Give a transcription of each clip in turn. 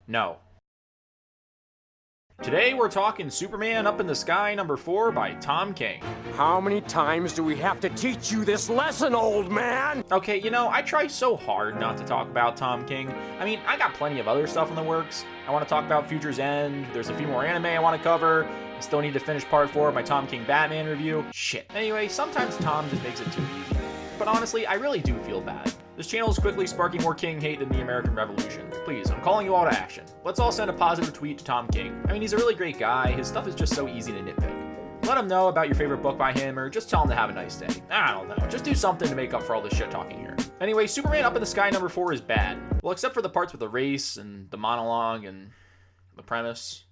No. Today we're talking Superman Up in the Sky #4 by Tom King. How many times do we have to teach you this lesson, old man? Okay, I try so hard not to talk about Tom King. I mean, I got plenty of other stuff in the works. I want to talk about Future's End, there's a few more anime I want to cover, I still need to finish part 4 of my Tom King Batman review. Shit. Anyway, sometimes Tom just makes it too easy. But honestly, I really do feel bad. This channel is quickly sparking more King hate than the American Revolution. Please, I'm calling you all to action. Let's all send a positive tweet to Tom King. I mean, he's a really great guy. His stuff is just so easy to nitpick. Let him know about your favorite book by him, or just tell him to have a nice day. I don't know. Just do something to make up for all this shit talking here. Anyway, Superman Up in the Sky #4 is bad. Well, except for the parts with the race and the monologue and the premise.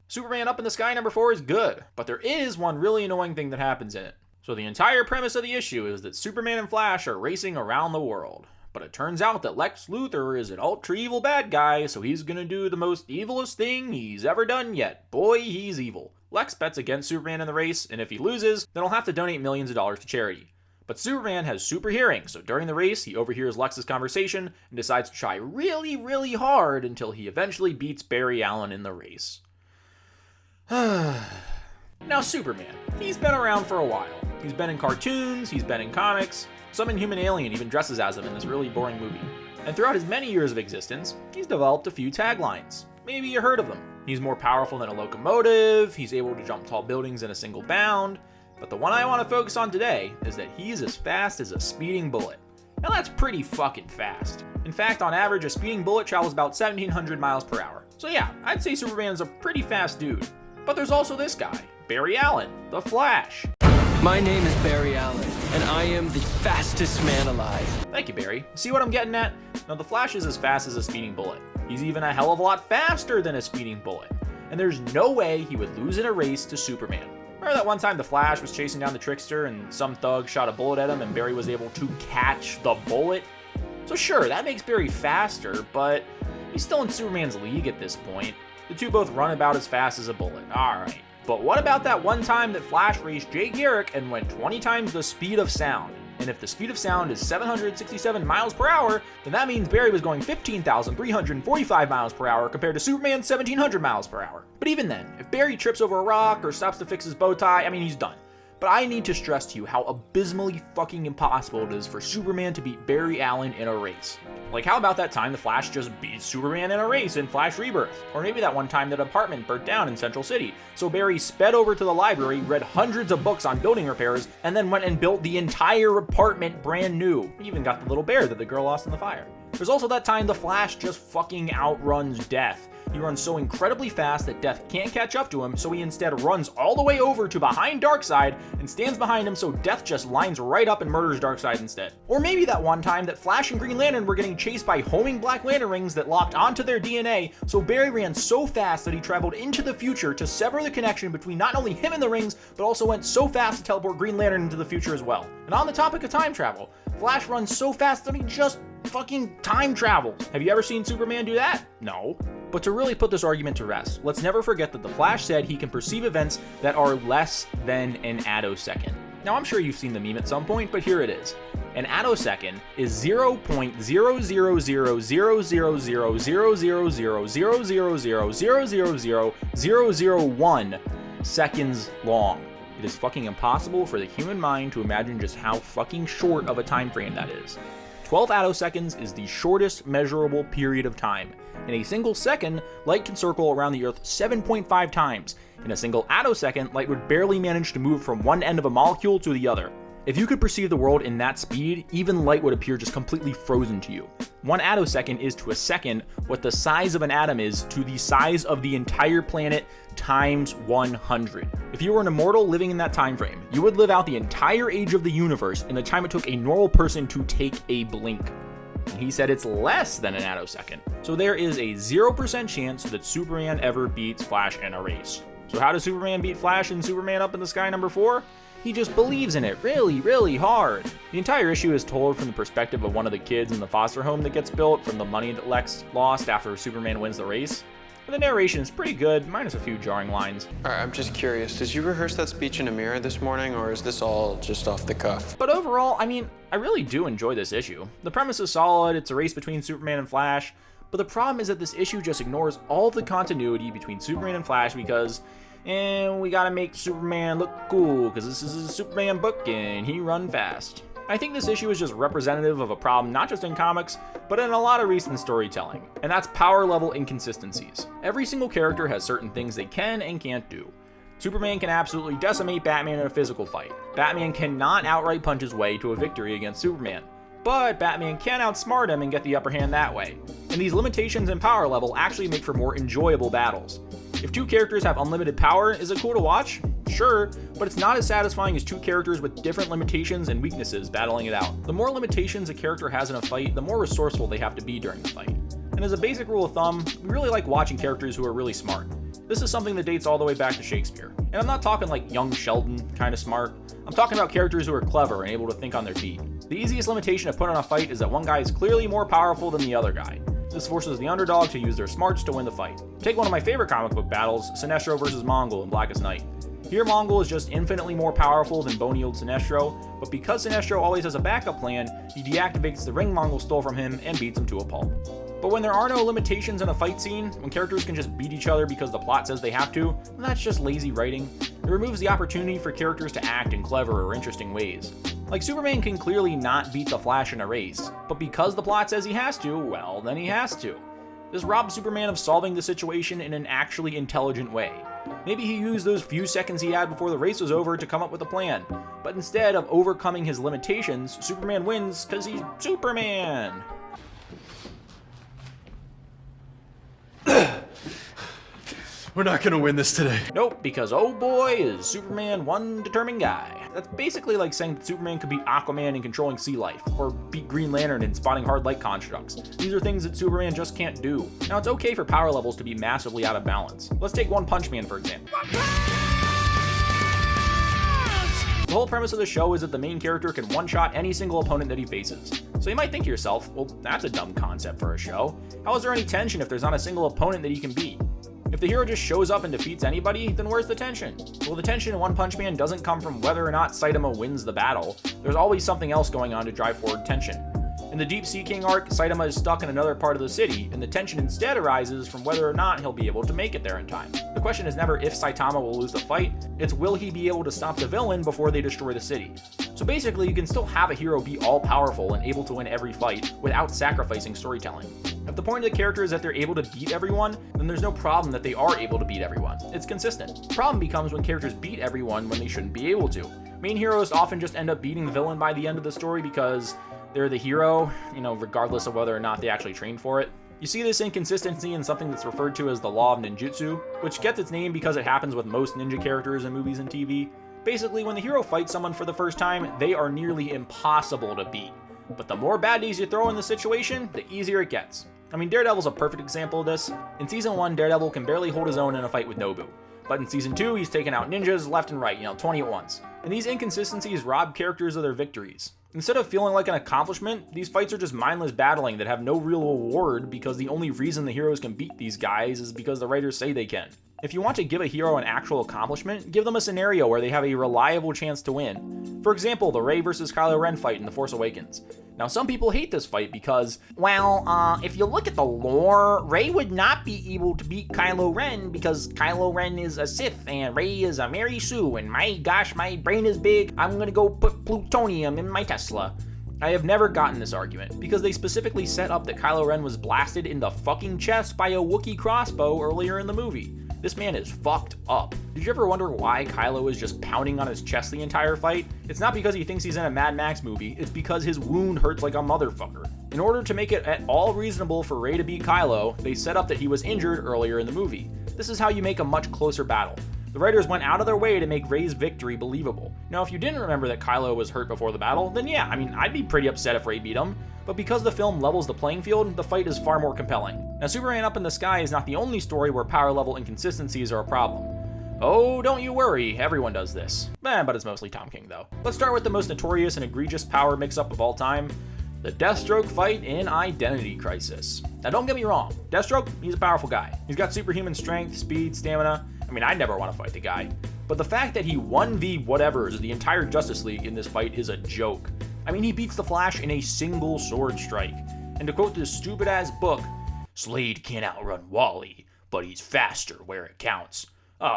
Superman Up in the Sky #4 is good, but there is one really annoying thing that happens in it. So the entire premise of the issue is that Superman and Flash are racing around the world. But it turns out that Lex Luthor is an ultra evil bad guy, so he's gonna do the most evilest thing he's ever done yet. Boy, he's evil. Lex bets against Superman in the race, and if he loses, then he'll have to donate millions of dollars to charity. But Superman has super hearing, so during the race, he overhears Lex's conversation and decides to try really, really hard until he eventually beats Barry Allen in the race. Now Superman, he's been around for a while. He's been in cartoons, he's been in comics, some Inhuman alien even dresses as him in this really boring movie. And throughout his many years of existence, he's developed a few taglines. Maybe you heard of them. He's more powerful than a locomotive, he's able to jump tall buildings in a single bound, but the one I want to focus on today is that he's as fast as a speeding bullet. Now that's pretty fucking fast. In fact, on average, a speeding bullet travels about 1,700 miles per hour. So yeah, I'd say Superman's a pretty fast dude. But there's also this guy, Barry Allen, the Flash. My name is Barry Allen, and I am the fastest man alive. Thank you, Barry. See what I'm getting at? Now, the Flash is as fast as a speeding bullet. He's even a hell of a lot faster than a speeding bullet. And there's no way he would lose in a race to Superman. Remember that one time the Flash was chasing down the Trickster and some thug shot a bullet at him and Barry was able to catch the bullet? So sure, that makes Barry faster, but he's still in Superman's league at this point. The two both run about as fast as a bullet. Alright. But what about that one time that Flash raced Jay Garrick and went 20 times the speed of sound? And if the speed of sound is 767 miles per hour, then that means Barry was going 15,345 miles per hour compared to Superman's 1,700 miles per hour. But even then, if Barry trips over a rock or stops to fix his bow tie, I mean, he's done. But I need to stress to you how abysmally fucking impossible it is for Superman to beat Barry Allen in a race. Like, how about that time the Flash just beat Superman in a race in Flash Rebirth? Or maybe that one time that apartment burnt down in Central City. So Barry sped over to the library, read hundreds of books on building repairs, and then went and built the entire apartment brand new. He even got the little bear that the girl lost in the fire. There's also that time the Flash just fucking outruns Death. He runs so incredibly fast that Death can't catch up to him, so he instead runs all the way over to behind Darkseid and stands behind him so Death just lines right up and murders Darkseid instead. Or maybe that one time that Flash and Green Lantern were getting chased by homing Black Lantern rings that locked onto their DNA, so Barry ran so fast that he traveled into the future to sever the connection between not only him and the rings, but also went so fast to teleport Green Lantern into the future as well. And on the topic of time travel, Flash runs so fast that he just fucking time travels. Have you ever seen Superman do that? No. But to really put this argument to rest, let's never forget that the Flash said he can perceive events that are less than an attosecond. Now I'm sure you've seen the meme at some point, but here it is. An attosecond is 0.000000000000000000001 seconds long. It is fucking impossible for the human mind to imagine just how fucking short of a time frame that is. 12 attoseconds is the shortest measurable period of time. In a single second, light can circle around the Earth 7.5 times. In a single attosecond, light would barely manage to move from one end of a molecule to the other. If you could perceive the world in that speed, even light would appear just completely frozen to you. 1 attosecond is to a second what the size of an atom is to the size of the entire planet times 100. If you were an immortal living in that time frame, you would live out the entire age of the universe in the time it took a normal person to take a blink. And he said it's less than an attosecond. So there is a 0% chance that Superman ever beats Flash in a race. So how does Superman beat Flash in Superman Up in the Sky #4? He just believes in it really, really hard. The entire issue is told from the perspective of one of the kids in the foster home that gets built from the money that Lex lost after Superman wins the race. And the narration is pretty good, minus a few jarring lines. All right, I'm just curious, did you rehearse that speech in a mirror this morning, or is this all just off the cuff? But overall, I mean, I really do enjoy this issue. The premise is solid, it's a race between Superman and Flash, But the problem is that this issue just ignores all of the continuity between Superman and Flash because, we gotta make Superman look cool because this is a Superman book and he run fast. I think this issue is just representative of a problem not just in comics, but in a lot of recent storytelling, and that's power level inconsistencies. Every single character has certain things they can and can't do. Superman can absolutely decimate Batman in a physical fight. Batman cannot outright punch his way to a victory against Superman, but Batman can outsmart him and get the upper hand that way. And these limitations in power level actually make for more enjoyable battles. If two characters have unlimited power, is it cool to watch? Sure, but it's not as satisfying as two characters with different limitations and weaknesses battling it out. The more limitations a character has in a fight, the more resourceful they have to be during the fight. And as a basic rule of thumb, we really like watching characters who are really smart. This is something that dates all the way back to Shakespeare. And I'm not talking like young Sheldon kind of smart. I'm talking about characters who are clever and able to think on their feet. The easiest limitation to put on a fight is that one guy is clearly more powerful than the other guy. This forces the underdog to use their smarts to win the fight. Take one of my favorite comic book battles, Sinestro vs. Mongol in Blackest Night. Here Mongol is just infinitely more powerful than bony old Sinestro, but because Sinestro always has a backup plan, he deactivates the ring Mongol stole from him and beats him to a pulp. But when there are no limitations in a fight scene, when characters can just beat each other because the plot says they have to, then that's just lazy writing. It removes the opportunity for characters to act in clever or interesting ways. Like Superman can clearly not beat the Flash in a race, but because the plot says he has to, well, then he has to. This robs Superman of solving the situation in an actually intelligent way. Maybe he used those few seconds he had before the race was over to come up with a plan, but instead of overcoming his limitations, Superman wins because he's Superman. We're not gonna win this today. Nope, because oh boy is Superman one determined guy. That's basically like saying that Superman could beat Aquaman in controlling sea life, or beat Green Lantern in spotting hard light constructs. These are things that Superman just can't do. Now it's okay for power levels to be massively out of balance. Let's take One Punch Man for example. The whole premise of the show is that the main character can one-shot any single opponent that he faces. So you might think to yourself, well, that's a dumb concept for a show. How is there any tension if there's not a single opponent that he can beat? If the hero just shows up and defeats anybody, then where's the tension? Well, the tension in One Punch Man doesn't come from whether or not Saitama wins the battle. There's always something else going on to drive forward tension. In the Deep Sea King arc, Saitama is stuck in another part of the city, and the tension instead arises from whether or not he'll be able to make it there in time. The question is never if Saitama will lose the fight, it's will he be able to stop the villain before they destroy the city. So basically, you can still have a hero be all-powerful and able to win every fight without sacrificing storytelling. If the point of the character is that they're able to beat everyone, then there's no problem that they are able to beat everyone. It's consistent. The problem becomes when characters beat everyone when they shouldn't be able to. Main heroes often just end up beating the villain by the end of the story because they're the hero, regardless of whether or not they actually trained for it. You see this inconsistency in something that's referred to as the law of ninjutsu, which gets its name because it happens with most ninja characters in movies and TV. Basically, when the hero fights someone for the first time, they are nearly impossible to beat. But the more baddies you throw in the situation, the easier it gets. Daredevil's a perfect example of this. In Season 1, Daredevil can barely hold his own in a fight with Nobu. But in Season 2, he's taking out ninjas left and right, 20 at once. And these inconsistencies rob characters of their victories. Instead of feeling like an accomplishment, these fights are just mindless battling that have no real reward because the only reason the heroes can beat these guys is because the writers say they can. If you want to give a hero an actual accomplishment, give them a scenario where they have a reliable chance to win. For example, the Rey vs. Kylo Ren fight in The Force Awakens. Now, some people hate this fight because, if you look at the lore, Rey would not be able to beat Kylo Ren because Kylo Ren is a Sith and Rey is a Mary Sue, and my gosh, my brain is big, I'm gonna go put plutonium in my Tesla. I have never gotten this argument, because they specifically set up that Kylo Ren was blasted in the fucking chest by a Wookiee crossbow earlier in the movie. This man is fucked up. Did you ever wonder why Kylo is just pounding on his chest the entire fight? It's not because he thinks he's in a Mad Max movie, it's because his wound hurts like a motherfucker. In order to make it at all reasonable for Rey to beat Kylo, they set up that he was injured earlier in the movie. This is how you make a much closer battle. The writers went out of their way to make Rey's victory believable. Now, if you didn't remember that Kylo was hurt before the battle, then yeah, I'd be pretty upset if Rey beat him. But because the film levels the playing field, the fight is far more compelling. Now, Superman Up in the Sky is not the only story where power level inconsistencies are a problem. Oh, don't you worry, everyone does this. But it's mostly Tom King, though. Let's start with the most notorious and egregious power mix-up of all time, the Deathstroke fight in Identity Crisis. Now, don't get me wrong, Deathstroke, he's a powerful guy. He's got superhuman strength, speed, stamina. I'd never want to fight the guy. But the fact that he 1v-whatevers the entire Justice League in this fight is a joke. He beats the Flash in a single sword strike. And to quote this stupid-ass book, Slade can't outrun Wally, but he's faster where it counts.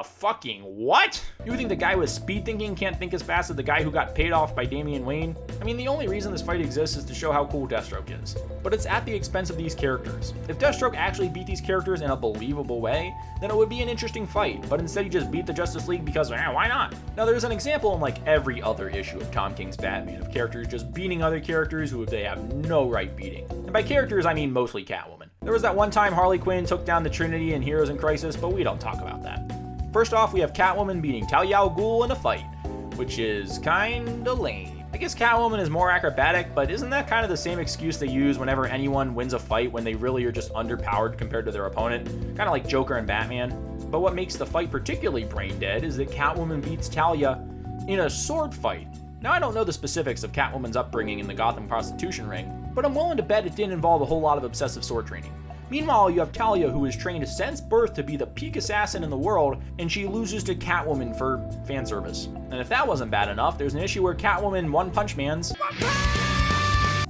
Fucking what? You think the guy with speed thinking can't think as fast as the guy who got paid off by Damian Wayne? I mean, the only reason this fight exists is to show how cool Deathstroke is. But it's at the expense of these characters. If Deathstroke actually beat these characters in a believable way, then it would be an interesting fight, but instead he just beat the Justice League because, why not? Now there's an example in like every other issue of Tom King's Batman of characters just beating other characters who they have no right beating. And by characters, I mean mostly Catwoman. There was that one time Harley Quinn took down the Trinity in Heroes in Crisis, but we don't talk about that. First off, we have Catwoman beating Talia al Ghul in a fight, which is kinda lame. I guess Catwoman is more acrobatic, but isn't that kind of the same excuse they use whenever anyone wins a fight when they really are just underpowered compared to their opponent? Kinda like Joker and Batman. But what makes the fight particularly brain dead is that Catwoman beats Talia in a sword fight. Now I don't know the specifics of Catwoman's upbringing in the Gotham prostitution ring, but I'm willing to bet it didn't involve a whole lot of obsessive sword training. Meanwhile, you have Talia, who is trained since birth to be the peak assassin in the world, and she loses to Catwoman for fan service. And if that wasn't bad enough, there's an issue where Catwoman one-punch mans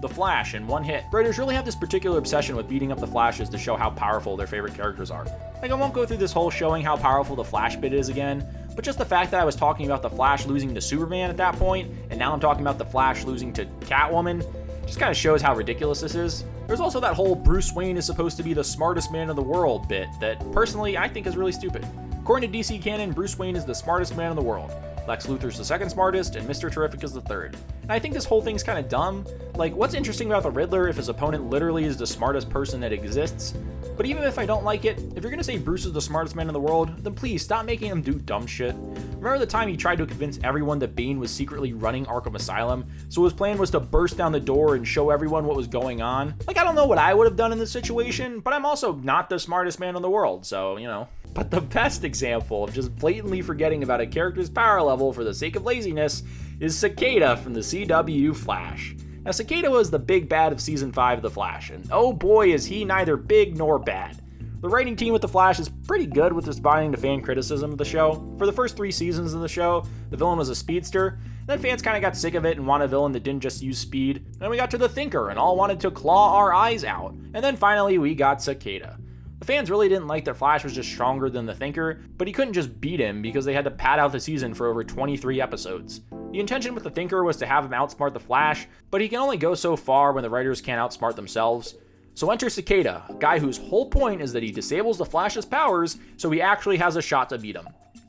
the Flash in one hit. Writers really have this particular obsession with beating up the Flashes to show how powerful their favorite characters are. Like, I won't go through this whole showing how powerful the Flash bit is again, but just the fact that I was talking about the Flash losing to Superman at that point, and now I'm talking about the Flash losing to Catwoman, just kind of shows how ridiculous this is. There's also that whole Bruce Wayne is supposed to be the smartest man in the world bit that, personally, I think is really stupid. According to DC canon, Bruce Wayne is the smartest man in the world. Lex Luthor's the second smartest, and Mr. Terrific is the third. And I think this whole thing's kind of dumb. Like, what's interesting about the Riddler if his opponent literally is the smartest person that exists? But even if I don't like it, if you're gonna say Bruce is the smartest man in the world, then please stop making him do dumb shit. Remember the time he tried to convince everyone that Bane was secretly running Arkham Asylum, so his plan was to burst down the door and show everyone what was going on? Like, I don't know what I would have done in this situation, but I'm also not the smartest man in the world, so, you know. But the best example of just blatantly forgetting about a character's power level for the sake of laziness is Cicada from the CW Flash. Now, Cicada was the big bad of Season 5 of The Flash, and oh boy is he neither big nor bad. The writing team with The Flash is pretty good with responding to fan criticism of the show. For the first 3 seasons of the show, the villain was a speedster, then fans kind of got sick of it and wanted a villain that didn't just use speed. Then we got to the Thinker and all wanted to claw our eyes out, and then finally we got Cicada. The fans really didn't like that Flash was just stronger than the Thinker, but he couldn't just beat him because they had to pad out the season for over 23 episodes. The intention with the Thinker was to have him outsmart the Flash, but he can only go so far when the writers can't outsmart themselves. So enter Cicada, a guy whose whole point is that he disables the Flash's powers so he actually has a shot to beat him.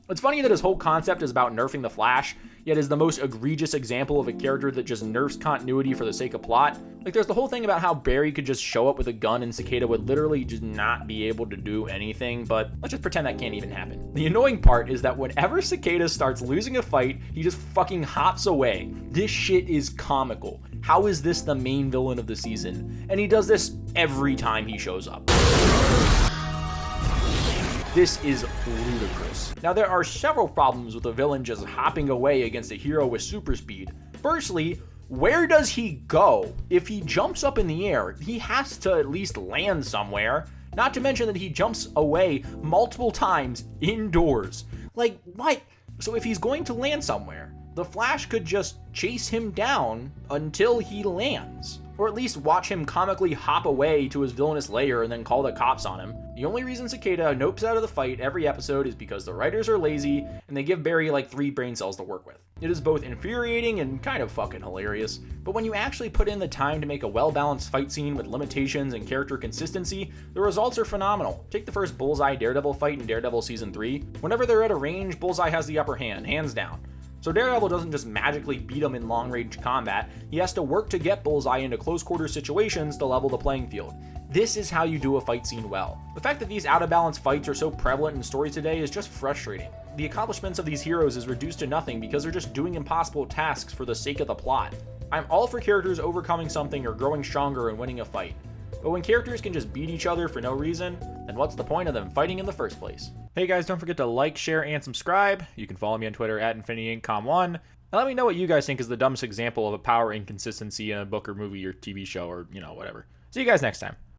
It's funny that his whole concept is about nerfing the Flash, yet is the most egregious example of a character that just nerfs continuity for the sake of plot. Like, there's the whole thing about how Barry could just show up with a gun and Cicada would literally just not be able to do anything, but let's just pretend that can't even happen. The annoying part is that whenever Cicada starts losing a fight, he just fucking hops away. This shit is comical. How is this the main villain of the season? And he does this every time he shows up. This is ludicrous. Now, there are several problems with a villain just hopping away against a hero with super speed. Firstly, where does he go? If he jumps up in the air, he has to at least land somewhere. Not to mention that he jumps away multiple times indoors. Like, what? So if he's going to land somewhere, the Flash could just chase him down until he lands. Or at least watch him comically hop away to his villainous lair and then call the cops on him. The only reason Cicada nopes out of the fight every episode is because the writers are lazy and they give Barry like 3 brain cells to work with. It is both infuriating and kind of fucking hilarious, but when you actually put in the time to make a well-balanced fight scene with limitations and character consistency, the results are phenomenal. Take the first Bullseye Daredevil fight in Daredevil Season 3. Whenever they're at a range, Bullseye has the upper hand, hands down. So Daredevil doesn't just magically beat him in long-range combat, he has to work to get Bullseye into close-quarter situations to level the playing field. This is how you do a fight scene well. The fact that these out-of-balance fights are so prevalent in stories today is just frustrating. The accomplishments of these heroes is reduced to nothing because they're just doing impossible tasks for the sake of the plot. I'm all for characters overcoming something or growing stronger and winning a fight. But when characters can just beat each other for no reason, then what's the point of them fighting in the first place? Hey guys, don't forget to like, share, and subscribe. You can follow me on Twitter at InfinityIncom1. And let me know what you guys think is the dumbest example of a power inconsistency in a book or movie or TV show or, whatever. See you guys next time.